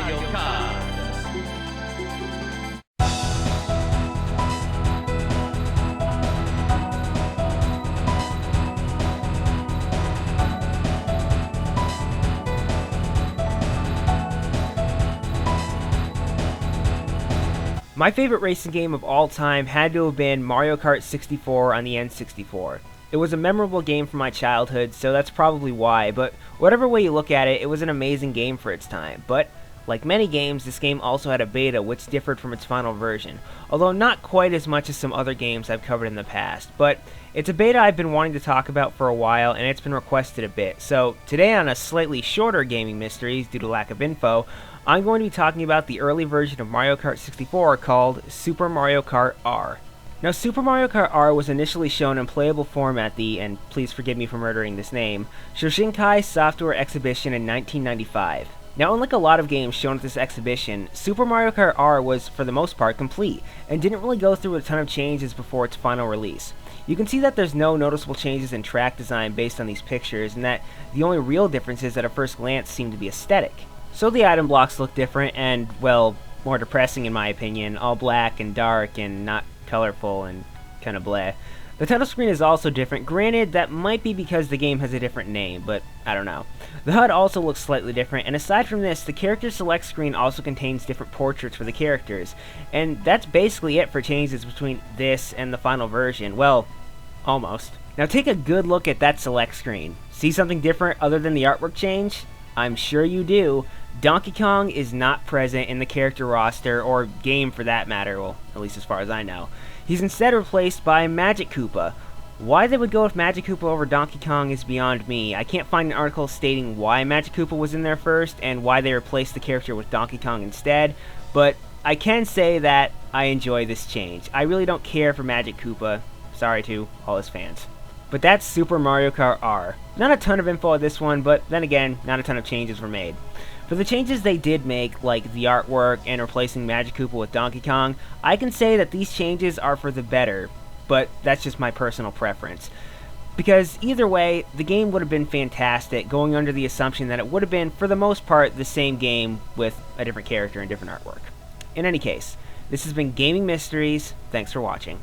Mario Kart. My favorite racing game of all time had to have been Mario Kart 64 on the N64. It was a memorable game from my childhood, so that's probably why, but whatever way you look at it, it was an amazing game for its time. But, like many games, this game also had a beta which differed from its final version, although not quite as much as some other games I've covered in the past. But it's a beta I've been wanting to talk about for a while, and it's been requested a bit, so today on a slightly shorter gaming mysteries due to lack of info, I'm going to be talking about the early version of Mario Kart 64 called Super Mario Kart R. Now, Super Mario Kart R was initially shown in playable form at the, and please forgive me for murdering this name, Shoshinkai Software Exhibition in 1995. Now, unlike a lot of games shown at this exhibition, Super Mario Kart R was, for the most part, complete, and didn't really go through a ton of changes before its final release. You can see that there's no noticeable changes in track design based on these pictures, and that the only real differences at a first glance seem to be aesthetic. So the item blocks look different and, well, more depressing in my opinion, all black and dark and not colorful and kinda bleh. The title screen is also different. Granted, that might be because the game has a different name, but I don't know. The HUD also looks slightly different, and aside from this, the character select screen also contains different portraits for the characters. And that's basically it for changes between this and the final version. Well, almost. Now take a good look at that select screen. See something different other than the artwork change? I'm sure you do. Donkey Kong is not present in the character roster, or game for that matter, well, at least as far as I know. He's instead replaced by Magic Koopa. Why they would go with Magic Koopa over Donkey Kong is beyond me. I can't find an article stating why Magic Koopa was in there first, and why they replaced the character with Donkey Kong instead, but I can say that I enjoy this change. I really don't care for Magic Koopa. Sorry to all his fans. But that's Super Mario Kart R. Not a ton of info on this one, but then again, not a ton of changes were made. For the changes they did make, like the artwork and replacing Magic Koopa with Donkey Kong, I can say that these changes are for the better, but that's just my personal preference. Because either way, the game would have been fantastic, going under the assumption that it would have been, for the most part, the same game with a different character and different artwork. In any case, this has been Gaming Mysteries. Thanks for watching.